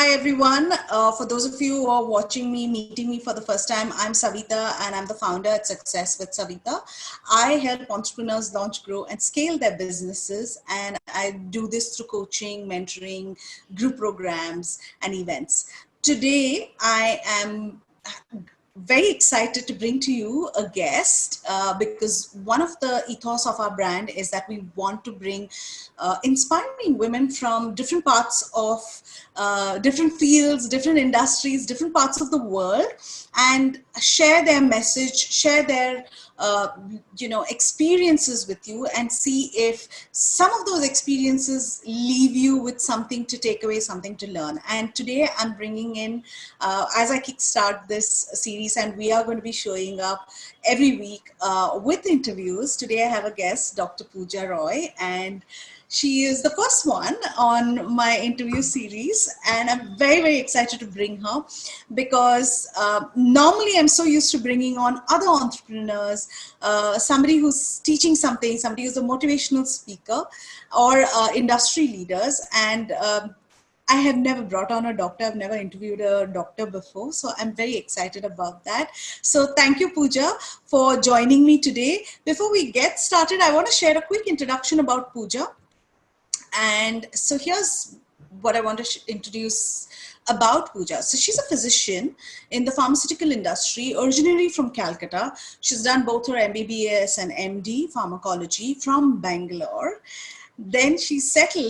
Hi everyone. For those of you who are watching me, meeting me for the first time, I'm Savita and I'm the founder at Success with Savita. I help entrepreneurs launch, grow and scale their businesses, and I do this through coaching, mentoring, group programs and events. Today, I am very excited to bring to you a guest because one of the ethos of our brand is that we want to bring inspiring women from different parts of different fields, different industries, different parts of the world, and share their message, share their experiences with you, and see if some of those experiences leave you with something to take away, something to learn. And today I'm bringing in, as I kickstart this series, and we are going to be showing up every week with interviews. Today I have a guest, Dr. Pooja Roy, and she is the first one on my interview series, and I'm very, very excited to bring her because normally I'm so used to bringing on other entrepreneurs, somebody who's teaching something, somebody who's a motivational speaker, or industry leaders. And I have never brought on a doctor. I've never interviewed a doctor before. So I'm very excited about that. So thank you, Pooja, for joining me today. Before we get started, I want to share a quick introduction about Pooja. And so here's what I want to introduce about Pooja. So she's a physician in the pharmaceutical industry, originally from Calcutta. She's done both her MBBS and MD pharmacology from Bangalore. Then she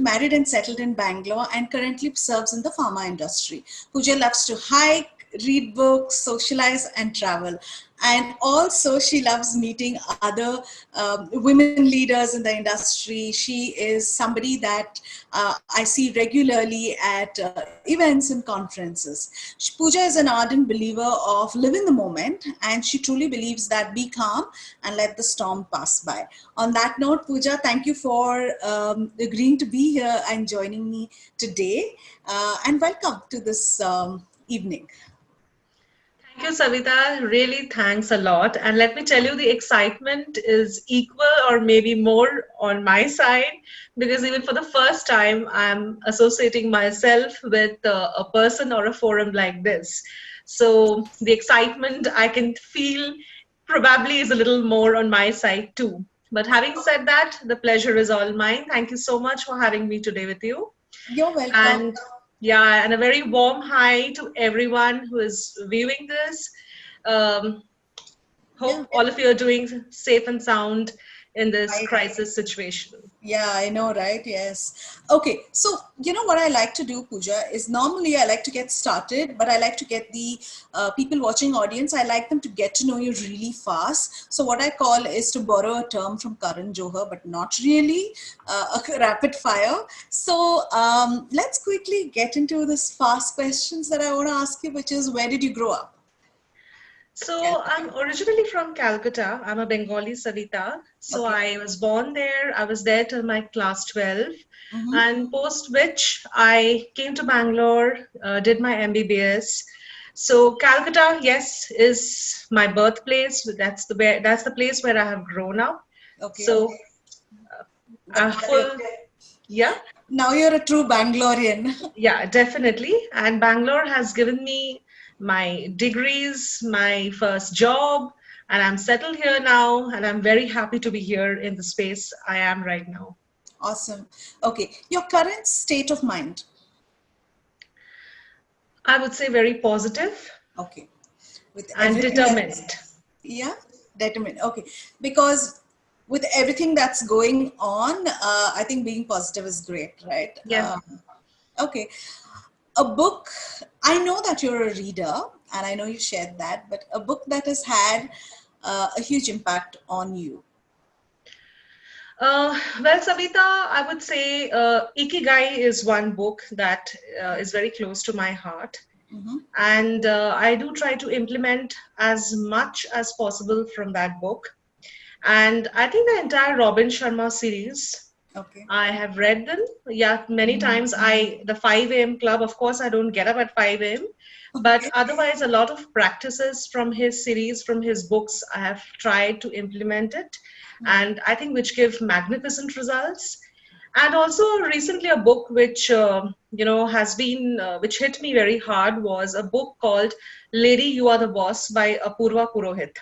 married and settled in Bangalore, and currently serves in the pharma industry. Pooja loves to hike, read books, socialize and travel. And also she loves meeting other women leaders in the industry. She is somebody that I see regularly at events and conferences. Pooja is an ardent believer of live in the moment, and she truly believes that be calm and let the storm pass by. On that note, Pooja, thank you for agreeing to be here and joining me today. And welcome to this evening. Thank you, Savita. Really, thanks a lot. And let me tell you, the excitement is equal or maybe more on my side, because even for the first time, I'm associating myself with a person or a forum like this. So the excitement I can feel probably is a little more on my side too. But having said that, the pleasure is all mine. Thank you so much for having me today with you. You're welcome. And yeah, and a very warm hi to everyone who is viewing this. Um, Yeah. Hope all of you are doing safe and sound in this I crisis situation. Yeah, I know, right? Yes. Okay. So, what I like to do, Pooja, is normally I like to get started, but I like to get the people watching audience, I like them to get to know you really fast. So what I call is to borrow a term from Karan Johar, but not really a rapid fire. So let's quickly get into this fast questions that I want to ask you, which is, where did you grow up? So I'm originally from Calcutta. I'm a Bengali Savita. So Okay. I was born there. I was there till my class 12. Mm-hmm. And post which I came to Bangalore, did my MBBS. So Calcutta, yes, is my birthplace. That's the place where I have grown up. Okay. So full, yeah. Now you're a true Bangalorean. Yeah, definitely. And Bangalore has given me my degrees, my first job, and I'm settled here now, and I'm very happy to be here in the space I am right now. Awesome. Okay. Your current state of mind. I would say very positive Okay. With and everything determined. that's, yeah, determined. Okay. Because with everything that's going on, I think being positive is great, right? Yeah. Okay. A book, I know that you're a reader and I know you shared that, but a book that has had a huge impact on you. Well, Savita, I would say Ikigai is one book that is very close to my heart. Mm-hmm. And I do try to implement as much as possible from that book. And I think the entire Robin Sharma series, Okay. I have read them. Yeah, many times. The 5 a.m. club, of course, I don't get up at 5 a.m. But Okay. otherwise, a lot of practices from his series, from his books, I have tried to implement it. And I think which give magnificent results. And also recently a book which has been which hit me very hard was a book called Lady You Are the Boss by Apurva Purohit.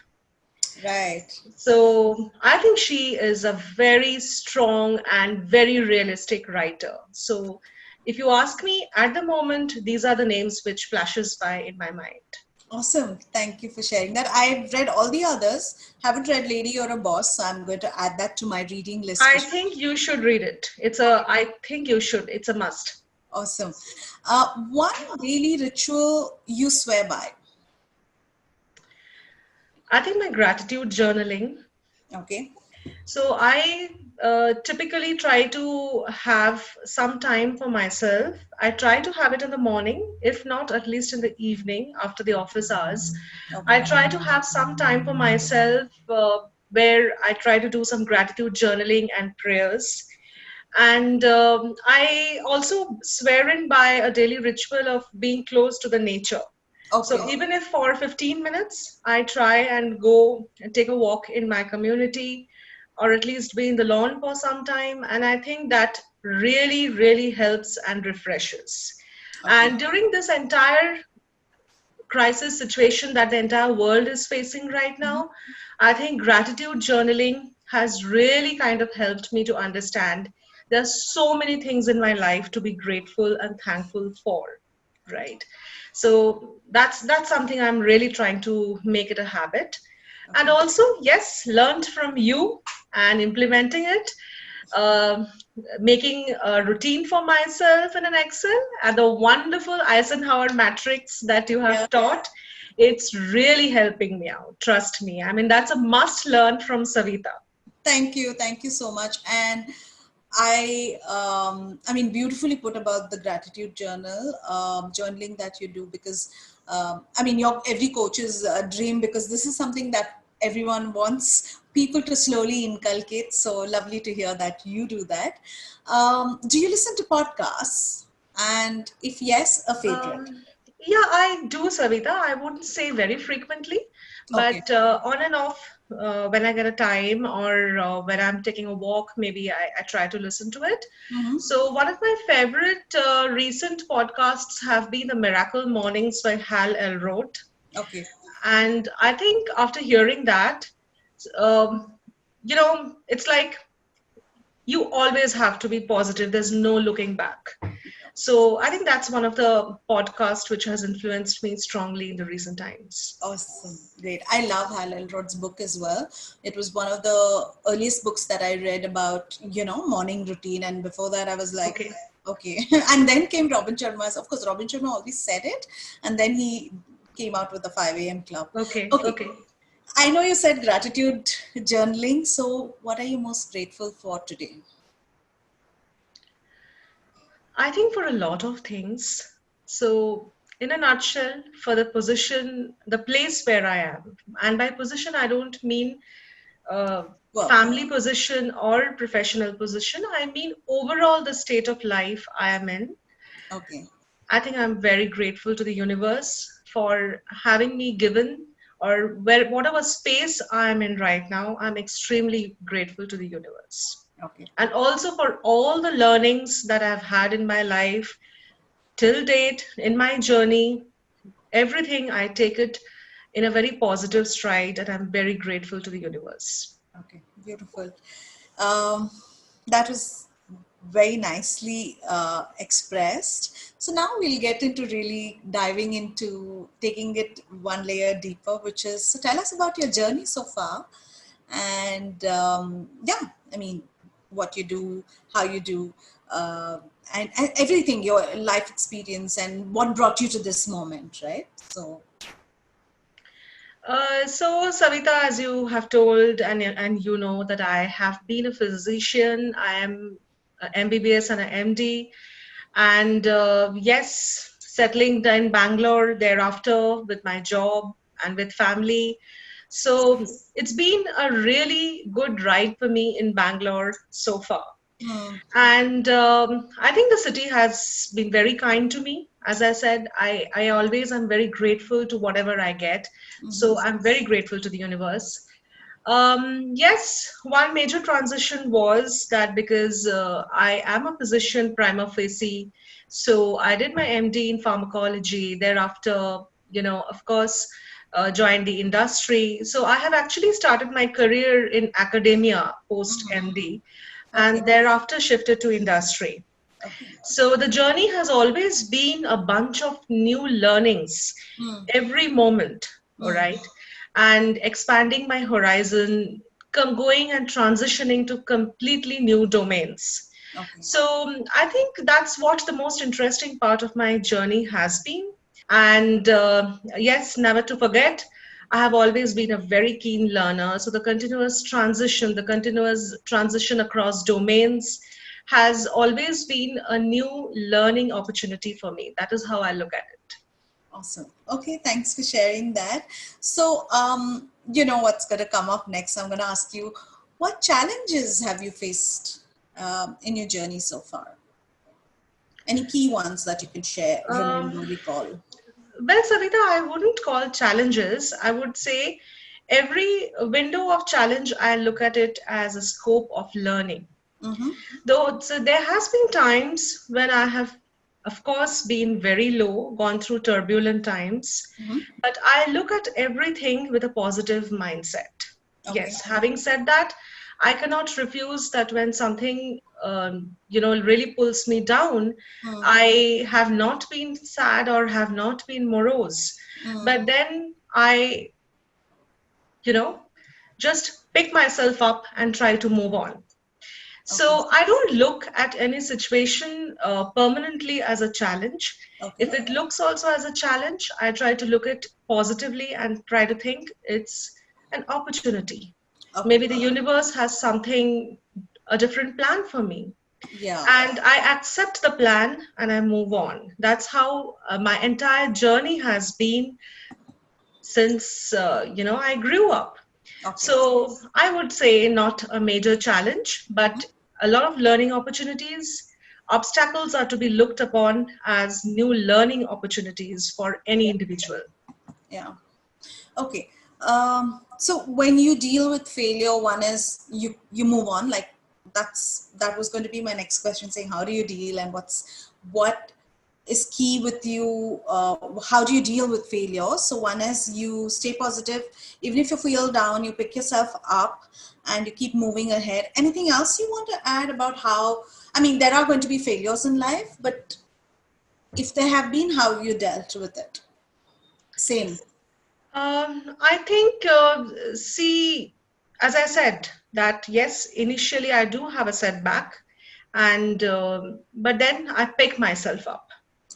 Right. So I think she is a very strong and very realistic writer. So if you ask me at the moment, these are the names which flashes by in my mind. Awesome. Thank you for sharing that. I've read all the others. Haven't read Lady You're a Boss, so I'm going to add that to my reading list for I sure. think you should read it. I think you should. It's a must. Awesome. One daily ritual you swear by. I think my gratitude journaling. Okay. So I typically try to have some time for myself. I try to have it in the morning, if not at least in the evening after the office hours. I Okay. try to have some time for myself where I try to do some gratitude journaling and prayers. And I also swear in by a daily ritual of being close to the nature. So Okay. even if for 15 minutes, I try and go and take a walk in my community or at least be in the lawn for some time. And I think that really, really helps and refreshes. Okay. And during this entire crisis situation that the entire world is facing right Mhm. now, I think gratitude journaling has really kind of helped me to understand there's so many things in my life to be grateful and thankful for, Okay. right? So that's something I'm really trying to make it a habit. And Okay. also, yes, learned from you and implementing it, um, making a routine for myself in an Excel and the wonderful Eisenhower matrix that you Yeah. have taught. It's really helping me out. Trust me. I mean, that's a must learn from Savita. Thank you. Thank you so much. And I mean, beautifully put about the gratitude journal, journaling that you do, because I mean, your every coach's dream, because this is something that everyone wants people to slowly inculcate. So lovely to hear that you do that. Do you listen to podcasts? And if yes, a favorite? Um, yeah, I do, Savita. I wouldn't say very frequently, Okay. but on and off, when I get a time or when I'm taking a walk, maybe I try to listen to it. Mm-hmm. So, one of my favorite recent podcasts have been the Miracle Mornings by Hal Elrod. Okay. And I think after hearing that, um, it's like you always have to be positive. There's no looking back. So I think that's one of the podcasts which has influenced me strongly in the recent times. Awesome. Great. I love Hal Elrod's book as well. It was one of the earliest books that I read about, morning routine. And before that, I was like, Okay. okay. And then came Robin Sharma's. Of course, Robin Sharma always said it. And then he came out with the 5 a.m. club. Okay. Okay. Okay. I know you said gratitude journaling. So, what are you most grateful for today? I think for a lot of things. So, in a nutshell, for the position, the place where I am, and by position, I don't mean uh, Well, family position or professional position. I mean overall the state of life I am in. okay. I think I'm very grateful to the universe for having me given or whatever space I'm in right now. I'm extremely grateful to the universe. Okay. And also for all the learnings that I've had in my life till date, in my journey, everything I take it in a very positive stride, and I'm very grateful to the universe. Okay. Beautiful. Um, that was very nicely expressed. So now we'll get into really diving into taking it one layer deeper, which is, so tell us about your journey so far. And yeah, I mean, what you do, how you do, and everything, your life experience and what brought you to this moment, right? So, So, Savita, as you have told, and you know that I have been a physician. I am a MBBS and an MD, and yes, settling in Bangalore thereafter with my job and with family. So it's been a really good ride for me in Bangalore so far. hmm, And I think the city has been very kind to me. As I said, I always am very grateful to whatever I get. mhm, So I'm very grateful to the universe. Yes, one major transition was that because I am a physician prima facie, so I did my MD in pharmacology. Thereafter, of course, joined the industry. So I have actually started my career in academia post MD, Okay. and thereafter shifted to industry. Okay. So the journey has always been a bunch of new learnings Mm. every moment, all Mm. right? And expanding my horizon, going and transitioning to completely new domains. Okay. So I think that's what the most interesting part of my journey has been. And yes, never to forget, I have always been a very keen learner. So the continuous transition across domains has always been a new learning opportunity for me. That is how I look at it. Awesome. Okay, thanks for sharing that. So, you know what's going to come up next. I'm going to ask you, what challenges have you faced in your journey so far? Any key ones that you can share, remember, Um, recall? well, Savita, I wouldn't call challenges. I would say every window of challenge, I look at it as a scope of learning. Mm-hmm. Though, so there has been times when I have, of course, been very low, gone through turbulent times, Mm-hmm. but I look at everything with a positive mindset. Okay. Yes, having said that, I cannot refuse that when something, really pulls me down, Mm. I have not been sad or have not been morose. Mm. But then I, you know, just pick myself up and try to move on. Okay. So I don't look at any situation permanently as a challenge. Okay. If it looks also as a challenge, I try to look at positively and try to think it's an opportunity. Okay. Maybe the universe has something, a different plan for me. Yeah. And I accept the plan and I move on. That's how my entire journey has been since, I grew up. Okay. So I would say not a major challenge, Mhm. but a lot of learning opportunities. Obstacles are to be looked upon as new learning opportunities for any Yeah. individual. Yeah. Okay. So when you deal with failure, one is you move on. Like that was going to be my next question, saying how do you deal and what is key with you? How do you deal with failure? So one is you stay positive, even if you feel down, you pick yourself up and you keep moving ahead. Anything else you want to add about how? I mean, there are going to be failures in life, but if there have been, how you dealt with it? Same. I think, see, as I said, that yes, initially I do have a setback, and but then I pick myself up.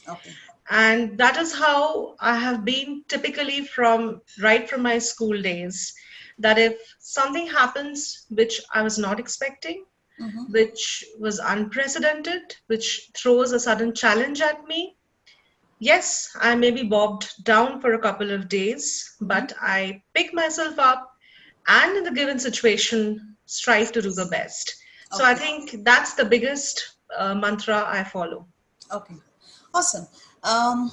Okay. And that is how I have been typically from right from my school days. That if something happens which I was not expecting, Mm-hmm. which was unprecedented, which throws a sudden challenge at me, yes, I may be bobbed down for a couple of days, Mm-hmm. but I pick myself up and in the given situation, strive to do the best. So I Okay. think that's the biggest mantra I follow. Okay. Awesome. Um,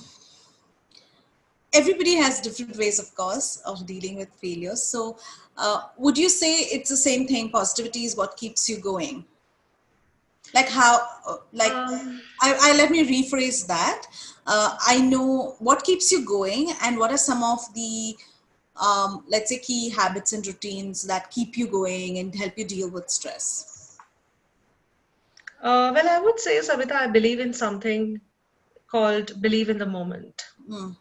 Everybody has different ways, of course, of dealing with failures. So, would you say it's the same thing? Positivity is what keeps you going. Like how? Like, Um, I let me rephrase that. I know what keeps you going, and what are some of the, let's say, key habits and routines that keep you going and help you deal with stress. well, I would say, Savita, I believe in something called believe in the moment. Mm.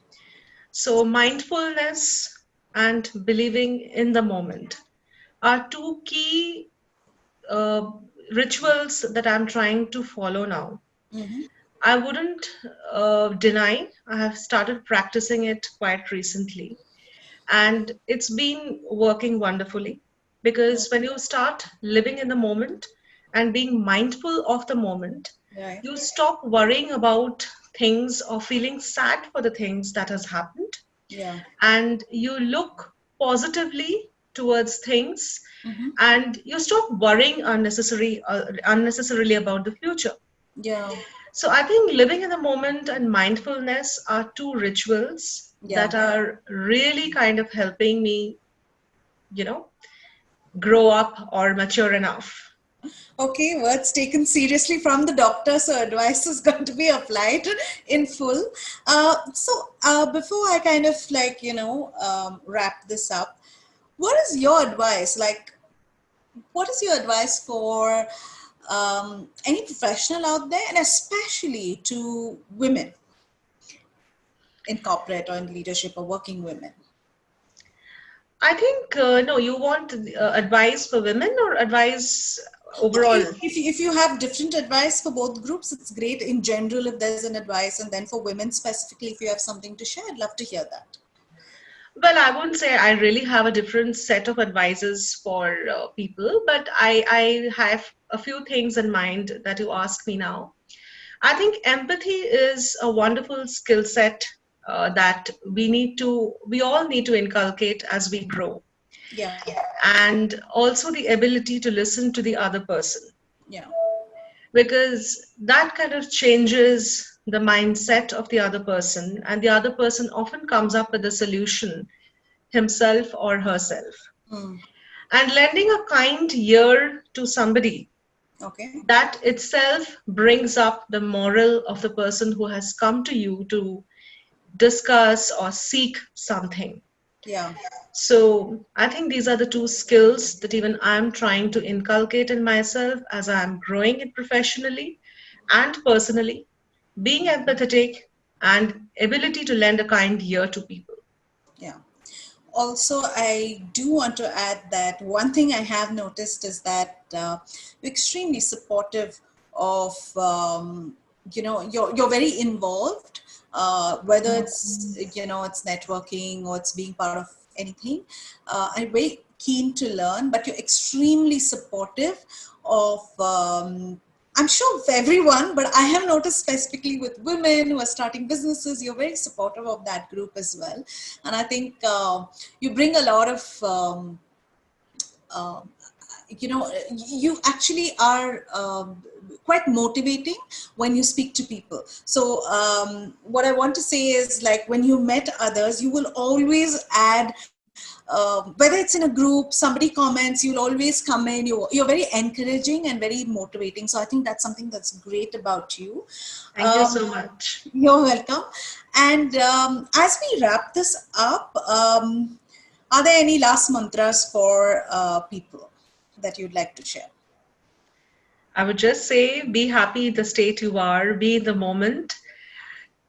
So, mindfulness and believing in the moment are two key uh, rituals that I'm trying to follow now. Mm-hmm. I wouldn't deny I have started practicing it quite recently, and it's been working wonderfully Yeah. because when you start living in the moment and being mindful of the moment, Right. you stop worrying about things or feeling sad for the things that has happened, Yeah. and you look positively towards things, Mm-hmm. and you stop worrying unnecessarily about the future. Yeah. So I think living in the moment and mindfulness are two rituals Yeah. that are really kind of helping me, you know, grow up or mature enough. Okay, words taken seriously from the doctor, so advice is going to be applied in full. Before I kind of wrap this up, what is your advice? Like, what is your advice for any professional out there, and especially to women in corporate or in leadership or working women? I think, no, you want advice for women or advice overall? If you have different advice for both groups, it's great. In general, if there's an advice, and then for women specifically, if you have something to share, I'd love to hear that. Well, I wouldn't say I really have a different set of advices for people, but I have a few things in mind that you ask me now. I think empathy is a wonderful skill set that we all need to inculcate as we grow. Yeah, And also the ability to listen to the other person, yeah, because that kind of changes the mindset of the other person, and the other person often comes up with a solution himself or herself. mm, And lending a kind ear to somebody, okay, that itself brings up the moral of the person who has come to you to discuss or seek something. yeah, So I think these are the two skills that even I'm trying to inculcate in myself as I'm growing it professionally and personally, being empathetic and ability to lend a kind ear to people. yeah. Also, I do want to add that one thing I have noticed is that you're extremely supportive of, you're very involved, whether it's networking or it's being part of anything. I'm very keen to learn, but you're extremely supportive of, I'm sure for everyone, but I have noticed specifically with women who are starting businesses, you're very supportive of that group as well. And I think you bring a lot of, uh, you actually are quite motivating when you speak to people. So what I want to say is, like, when you met others, you will always add, whether it's in a group, somebody comments, you'll always come in, you're very encouraging and very motivating. So I think that's something that's great about you. Thank you so much. You're welcome. And as we wrap this up, are there any last mantras for people that you'd like to share? I would just say be happy in the state you are, be in the moment.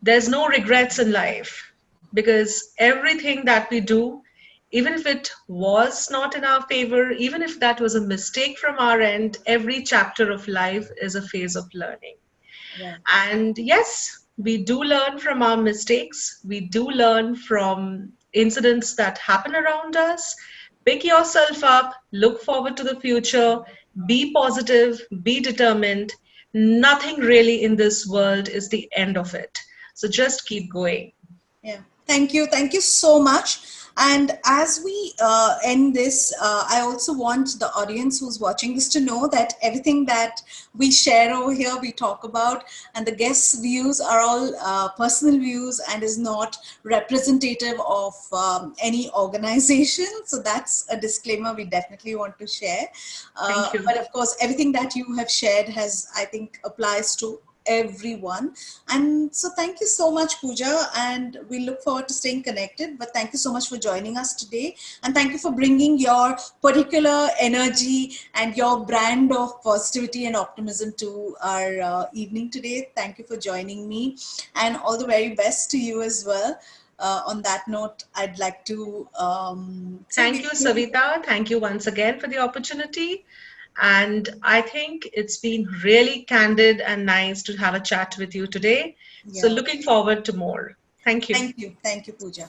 There's no regrets in life because everything that we do, even if it was not in our favor, even if that was a mistake from our end, every chapter of life is a phase of learning. Yeah. And yes, we do learn from our mistakes. We do learn from incidents that happen around us. Pick yourself up, look forward to the future, be positive, be determined. Nothing really in this world is the end of it. So just keep going. Yeah, thank you. Thank you so much. And as we end this, I also want the audience who's watching this to know that everything that we share over here, we talk about, and the guests' views are all personal views and is not representative of any organization. So that's a disclaimer we definitely want to share. Thank you. But of course, everything that you have shared has, I think, applies to everyone. And so thank you so much, Pooja, and we look forward to staying connected. But thank you so much for joining us today, and thank you for bringing your particular energy and your brand of positivity and optimism to our evening today. Thank you for joining me, and all the very best to you as well. On that note, I'd like to Thank you, Savita. Thank you once again for the opportunity. And I think it's been really candid and nice to have a chat with you today. So yeah. looking forward to more. Thank you. Thank you. Thank you, Pooja.